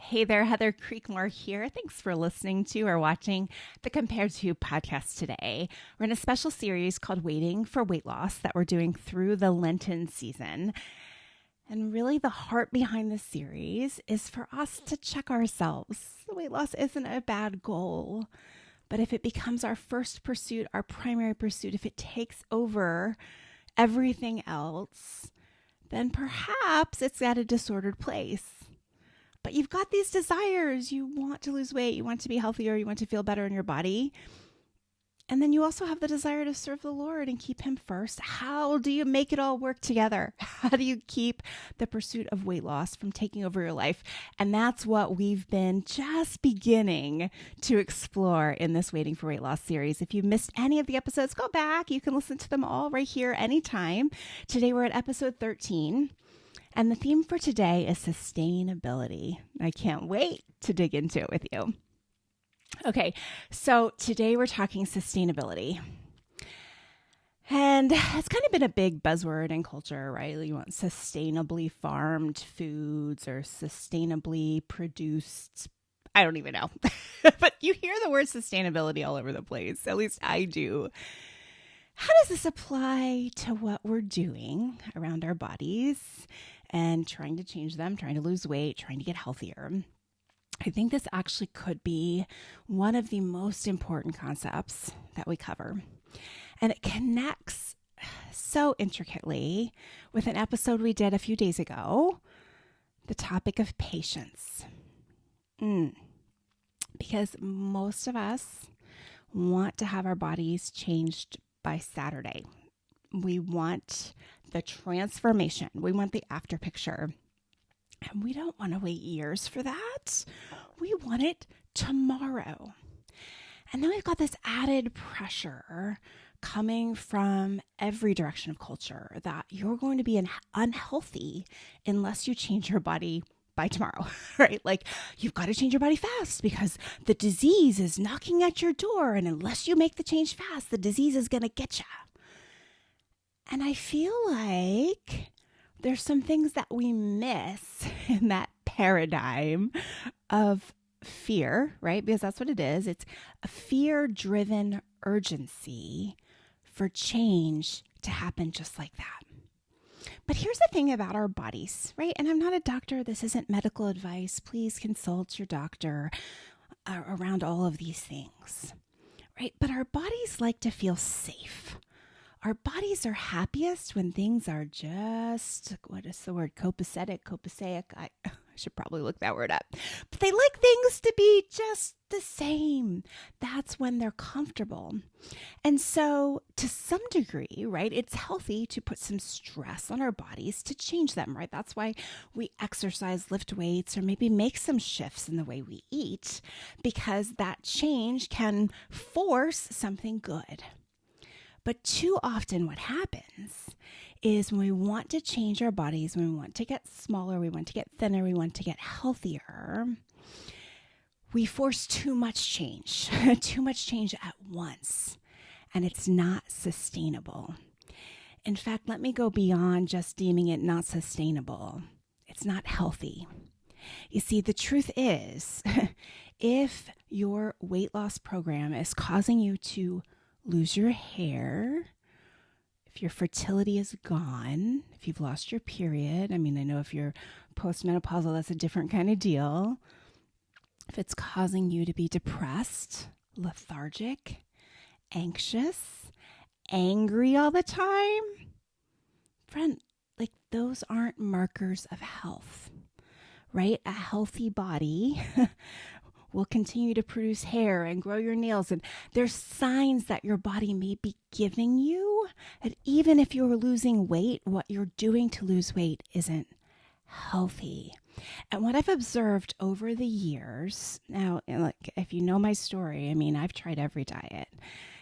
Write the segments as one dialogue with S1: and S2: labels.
S1: Hey there, Heather Creekmore here. Thanks for listening to or watching the Compared to podcast today. We're in a special series called Waiting for Weight Loss that we're doing through the Lenten season. And really the heart behind this series is for us to check ourselves. Weight loss isn't a bad goal, but if it becomes our first pursuit, our primary pursuit, if it takes over everything else, then perhaps it's at a disordered place. But you've got these desires. You want to lose weight. You want to be healthier. You want to feel better in your body. And then you also have the desire to serve the Lord and keep him first. How do you make it all work together? How do you keep the pursuit of weight loss from taking over your life? And that's what we've been just beginning to explore in this Waiting for Weight Loss series. If you missed any of the episodes, go back. You can listen to them all right here anytime. Today we're at episode 13. And the theme for today is sustainability. I can't wait to dig into it with you. Okay, so today we're talking sustainability. And it's kind of been a big buzzword in culture, right? You want sustainably farmed foods or sustainably produced, I don't even know. But you hear the word sustainability all over the place. At least I do. How does this apply to what we're doing around our bodies and trying to change them, trying to lose weight, trying to get healthier? I think this actually could be one of the most important concepts that we cover. And it connects so intricately with an episode we did a few days ago, the topic of patience. Because most of us want to have our bodies changed by Saturday. We want the transformation. We want the after picture. And we don't want to wait years for that. We want it tomorrow. And then we've got this added pressure coming from every direction of culture that you're going to be unhealthy unless you change your body by tomorrow, right? Like you've got to change your body fast because the disease is knocking at your door. And unless you make the change fast, the disease is going to get you. And I feel like there's some things that we miss in that paradigm of fear, right? Because that's what it is. It's a fear-driven urgency for change to happen just like that. But here's the thing about our bodies, right? And I'm not a doctor. This isn't medical advice. Please consult your doctor around all of these things, right? But our bodies like to feel safe. Our bodies are happiest when things are just, what is the word? Copacetic. I should probably look that word up. But they like things to be just the same. That's when they're comfortable. And so to some degree, right, it's healthy to put some stress on our bodies to change them, right? That's why we exercise, lift weights, or maybe make some shifts in the way we eat, because that change can force something good. But too often what happens is when we want to change our bodies, when we want to get smaller, we want to get thinner, we want to get healthier, we force too much change at once, and it's not sustainable. In fact, let me go beyond just deeming it not sustainable. It's not healthy. You see, the truth is, if your weight loss program is causing you to lose your hair, if your fertility is gone, if you've lost your period, I mean, I know if you're postmenopausal, that's a different kind of deal. If it's causing you to be depressed, lethargic, anxious, angry all the time, friend, like those aren't markers of health, right? A healthy body will continue to produce hair and grow your nails. And there's signs that your body may be giving you that even if you're losing weight, what you're doing to lose weight isn't healthy. And what I've observed over the years, now, like, if you know my story, I mean, I've tried every diet.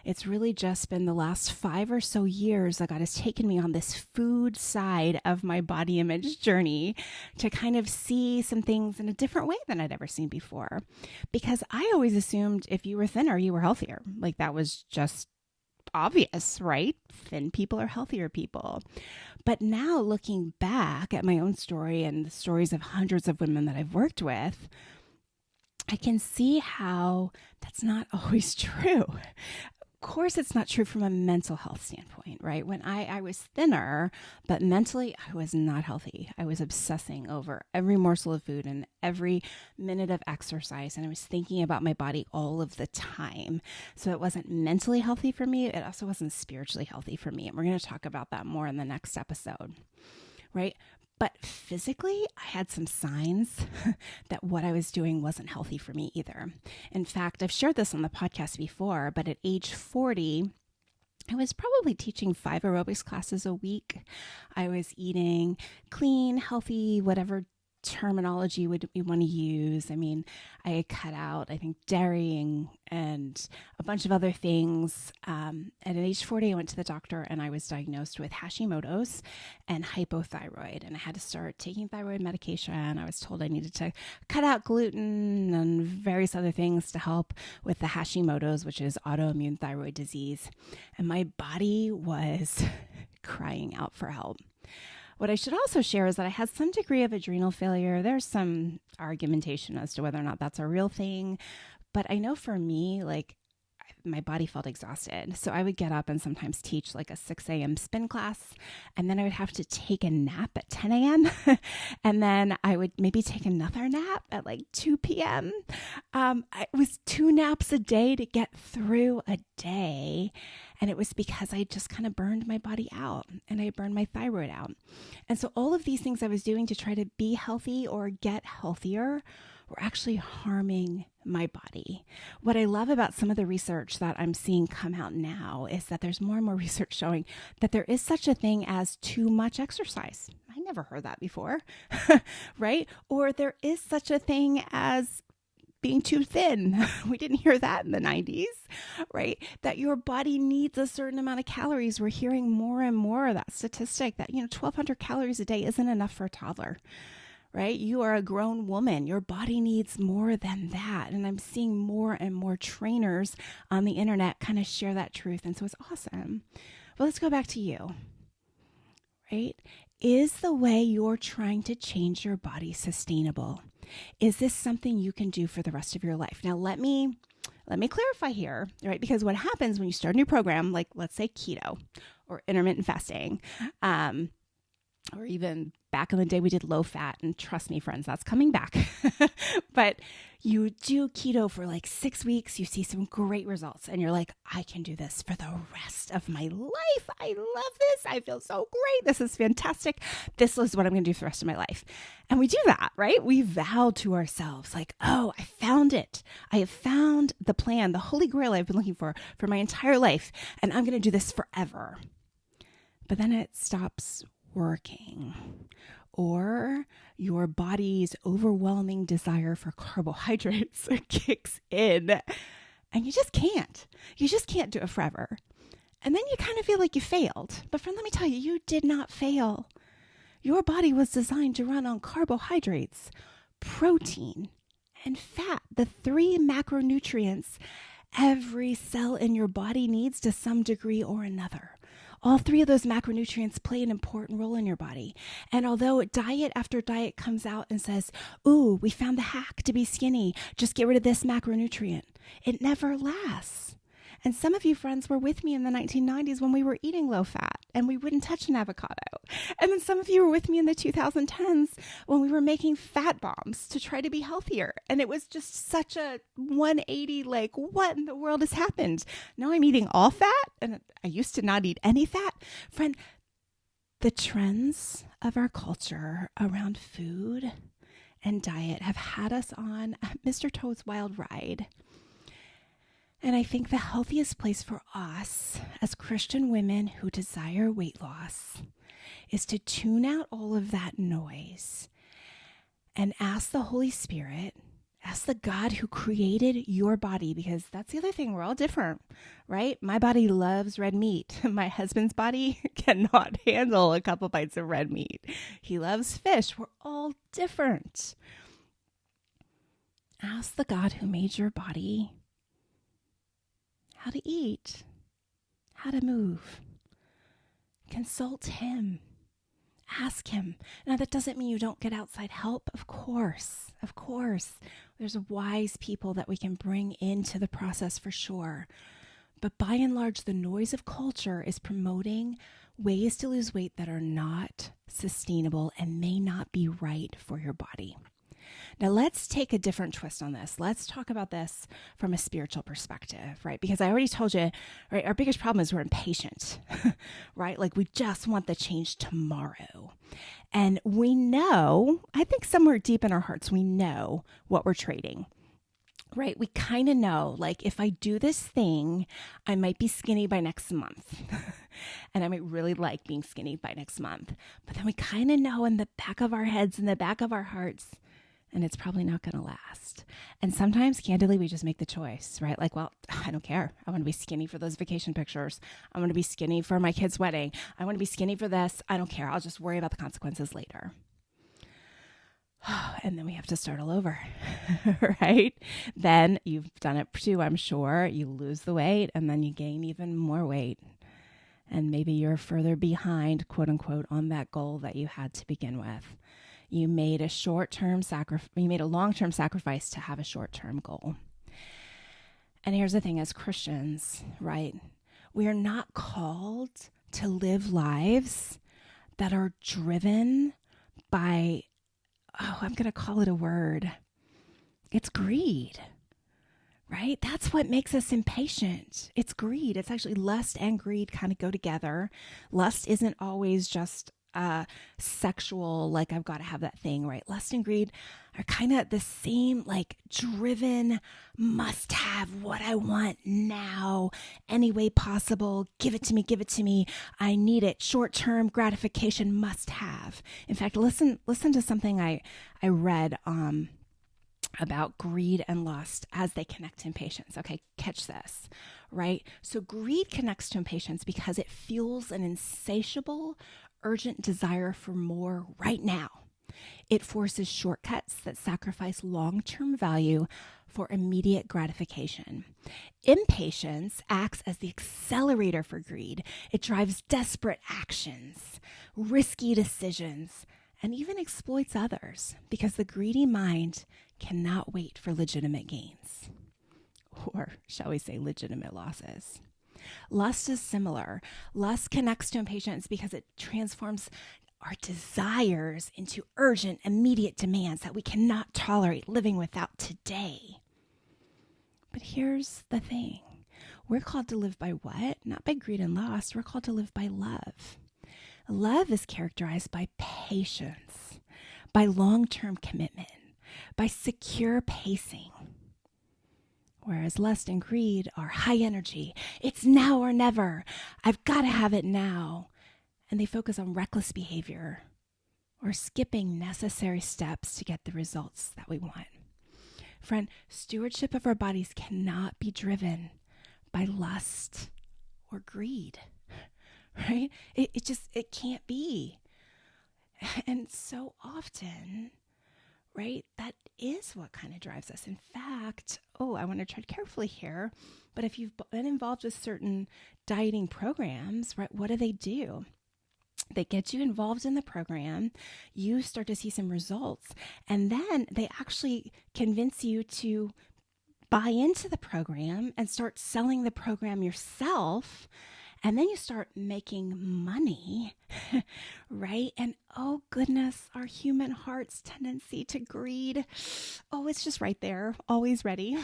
S1: It's really just been the last 5 or so years that God has taken me on this food side of my body image journey to kind of see some things in a different way than I'd ever seen before. Because I always assumed if you were thinner, you were healthier. Like that was just obvious, right? Thin people are healthier people. But now looking back at my own story and the stories of hundreds of women that I've worked with, I can see how that's not always true. Of course, it's not true from a mental health standpoint, right? When I was thinner, but mentally I was not healthy. I was obsessing over every morsel of food and every minute of exercise. And I was thinking about my body all of the time. So it wasn't mentally healthy for me. It also wasn't spiritually healthy for me. And we're going to talk about that more in the next episode, right? But physically, I had some signs that what I was doing wasn't healthy for me either. In fact, I've shared this on the podcast before, but at age 40, I was probably teaching 5 aerobics classes a week. I was eating clean, healthy, whatever terminology would you want to use. I mean, I had cut out, I think, dairy and a bunch of other things. At age 40, I went to the doctor and I was diagnosed with Hashimoto's and hypothyroid. And I had to start taking thyroid medication. I was told I needed to cut out gluten and various other things to help with the Hashimoto's, which is autoimmune thyroid disease. And my body was crying out for help. What I should also share is that I had some degree of adrenal failure. There's some argumentation as to whether or not that's a real thing. But I know for me, my body felt exhausted. So I would get up and sometimes teach like a 6 a.m. spin class. And then I would have to take a nap at 10 a.m. And then I would maybe take another nap at like 2 p.m. It was 2 naps a day to get through a day. And it was because I just kind of burned my body out and I burned my thyroid out. And so all of these things I was doing to try to be healthy or get healthier were actually harming my body. What I love about some of the research that I'm seeing come out now is that there's more and more research showing that there is such a thing as too much exercise. I never heard that before, right? Or there is such a thing as being too thin. We didn't hear that in the 90s, right? That your body needs a certain amount of calories. We're hearing more and more of that statistic that, 1,200 calories a day isn't enough for a toddler, right? You are a grown woman. Your body needs more than that. And I'm seeing more and more trainers on the internet kind of share that truth. And so it's awesome. Well, let's go back to you, right? Is the way you're trying to change your body sustainable? Is this something you can do for the rest of your life? Now, let me clarify here, right? Because what happens when you start a new program, like let's say keto or intermittent fasting, or even back in the day, we did low fat, and trust me, friends, that's coming back. But you do keto for like 6 weeks, you see some great results, and you're like, I can do this for the rest of my life. I love this. I feel so great. This is fantastic. This is what I'm going to do for the rest of my life. And we do that, right? We vow to ourselves like, oh, I found it. I have found the plan, the holy grail I've been looking for my entire life, and I'm going to do this forever. But then it stops working, or your body's overwhelming desire for carbohydrates kicks in and you just can't do it forever. And then you kind of feel like you failed. But friend, let me tell you, you did not fail. Your body was designed to run on carbohydrates, protein, and fat, the 3 macronutrients every cell in your body needs to some degree or another. All 3 of those macronutrients play an important role in your body. And although diet after diet comes out and says, ooh, we found the hack to be skinny, just get rid of this macronutrient, it never lasts. And some of you friends were with me in the 1990s when we were eating low fat and we wouldn't touch an avocado. And then some of you were with me in the 2010s when we were making fat bombs to try to be healthier. And it was just such a 180, like, what in the world has happened? Now I'm eating all fat and I used to not eat any fat. Friend, the trends of our culture around food and diet have had us on Mr. Toad's wild ride. And I think the healthiest place for us as Christian women who desire weight loss is to tune out all of that noise and ask the Holy Spirit, ask the God who created your body, because that's the other thing. We're all different, right? My body loves red meat. My husband's body cannot handle a couple bites of red meat. He loves fish. We're all different. Ask the God who made your body how to eat, how to move. Consult him. ask him. Now, that doesn't mean you don't get outside help. Of course. There's wise people that we can bring into the process for sure. But by and large, the noise of culture is promoting ways to lose weight that are not sustainable and may not be right for your body. Now, let's take a different twist on this. Let's talk about this from a spiritual perspective, right? Because I already told you, right, our biggest problem is we're impatient, right? Like we just want the change tomorrow. And we know, I think somewhere deep in our hearts, we know what we're trading. Right? We kind of know, like, if I do this thing, I might be skinny by next month. And I might really like being skinny by next month. But then we kind of know in the back of our heads, in the back of our hearts, and it's probably not going to last. And sometimes, candidly, we just make the choice, right? Like, well, I don't care. I want to be skinny for those vacation pictures. I want to be skinny for my kid's wedding. I want to be skinny for this. I don't care. I'll just worry about the consequences later. And then we have to start all over, right? Then you've done it too, I'm sure. You lose the weight and then you gain even more weight. And maybe you're further behind, quote unquote, on that goal that you had to begin with. You made a long-term sacrifice to have a short-term goal. And here's the thing, as Christians, right? We are not called to live lives that are driven by, I'm going to call it a word. It's greed, right? That's what makes us impatient. It's greed. It's actually lust and greed kind of go together. Lust isn't always just sexual, like I've got to have that thing, right? Lust and greed are kind of the same, like driven, must have what I want now, any way possible. Give it to me. I need it. Short-term gratification, must have. In fact, listen to something I read about greed and lust as they connect to impatience. Okay, catch this, right? So greed connects to impatience because it fuels an insatiable, urgent desire for more right now. It forces shortcuts that sacrifice long-term value for immediate gratification. Impatience acts as the accelerator for greed. It drives desperate actions, risky decisions, and even exploits others because the greedy mind cannot wait for legitimate gains, or shall we say legitimate losses. Lust is similar. Lust connects to impatience because it transforms our desires into urgent, immediate demands that we cannot tolerate living without today. But here's the thing. We're called to live by what? Not by greed and lust. We're called to live by love. Love is characterized by patience, by long-term commitment, by secure pacing. Whereas lust and greed are high energy. It's now or never. I've got to have it now. And they focus on reckless behavior or skipping necessary steps to get the results that we want. Friend, stewardship of our bodies cannot be driven by lust or greed, right? It can't be. And so often, right, that is what kind of drives us. In fact, I want to tread carefully here, but if you've been involved with certain dieting programs, right, what do? They get you involved in the program, you start to see some results, and then they actually convince you to buy into the program and start selling the program yourself. And then you start making money, right? And oh goodness, our human heart's tendency to greed. Oh, it's just right there, always ready,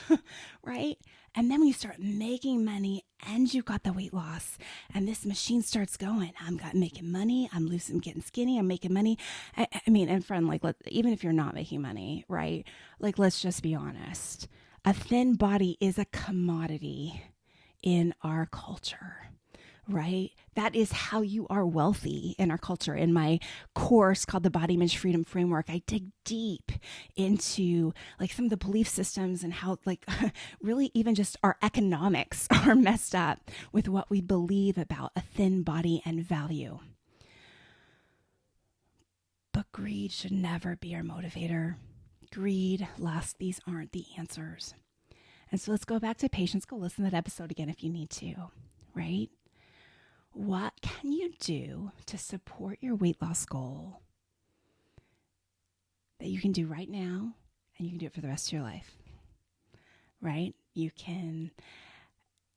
S1: right? And then when you start making money and you got the weight loss and this machine starts going, I'm making money, I'm getting skinny, I'm making money. I mean, and friend, like, even if you're not making money, right? Like, let's just be honest. A thin body is a commodity in our culture. Right? That is how you are wealthy in our culture. In my course called the Body Image Freedom Framework, I dig deep into like some of the belief systems and how like really even just our economics are messed up with what we believe about a thin body and value. But greed should never be our motivator. Greed, lust, these aren't the answers. And so let's go back to patience. Go listen to that episode again if you need to, right? What can you do to support your weight loss goal that you can do right now and you can do it for the rest of your life, right? You can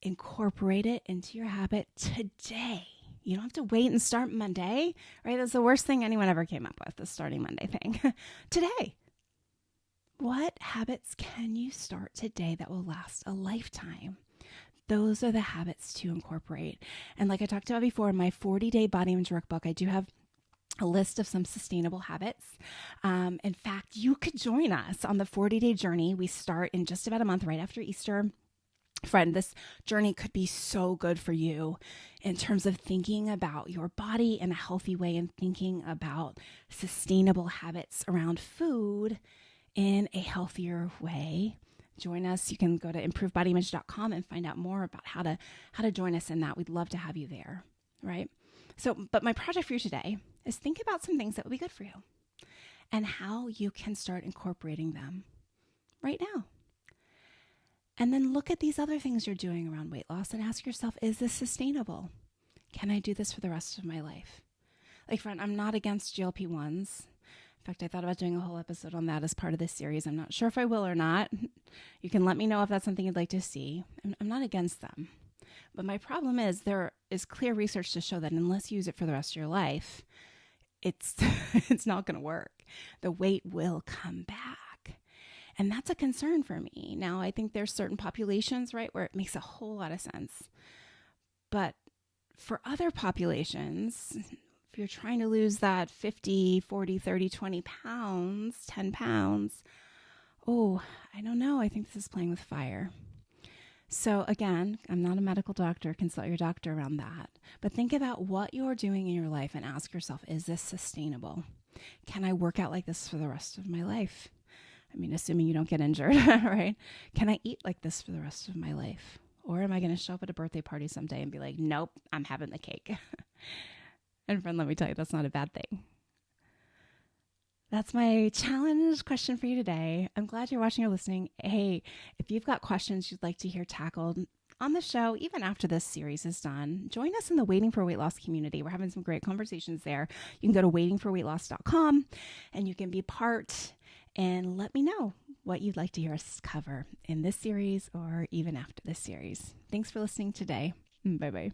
S1: incorporate it into your habit today. You don't have to wait and start Monday, right? That's the worst thing anyone ever came up with, the starting Monday thing. Today, what habits can you start today that will last a lifetime? Those are the habits to incorporate. And like I talked about before, in my 40-day body image workbook, I do have a list of some sustainable habits. In fact, you could join us on the 40-day journey. We start in just about a month right after Easter. Friend, this journey could be so good for you in terms of thinking about your body in a healthy way and thinking about sustainable habits around food in a healthier way. Join us. You can go to improvedbodyimage.com and find out more about how to join us in that. We'd love to have you there, right? So, but my project for you today is think about some things that would be good for you and how you can start incorporating them right now. And then look at these other things you're doing around weight loss and ask yourself, is this sustainable? Can I do this for the rest of my life? Like, friend, I'm not against GLP-1s. In fact, I thought about doing a whole episode on that as part of this series. I'm not sure if I will or not. You can let me know if that's something you'd like to see. I'm not against them. But my problem is there is clear research to show that unless you use it for the rest of your life, it's it's not going to work. The weight will come back. And that's a concern for me. Now, I think there's certain populations, right, where it makes a whole lot of sense. But for other populations, if you're trying to lose that 50, 40, 30, 20 pounds, 10 pounds, I don't know. I think this is playing with fire. So again, I'm not a medical doctor. Consult your doctor around that. But think about what you're doing in your life and ask yourself, is this sustainable? Can I work out like this for the rest of my life? I mean, assuming you don't get injured, right? Can I eat like this for the rest of my life? Or am I going to show up at a birthday party someday and be like, nope, I'm having the cake. And friend, let me tell you, that's not a bad thing. That's my challenge question for you today. I'm glad you're watching or listening. Hey, if you've got questions you'd like to hear tackled on the show, even after this series is done, join us in the Waiting for Weight Loss community. We're having some great conversations there. You can go to waitingforweightloss.com and you can be part and let me know what you'd like to hear us cover in this series or even after this series. Thanks for listening today. Bye-bye.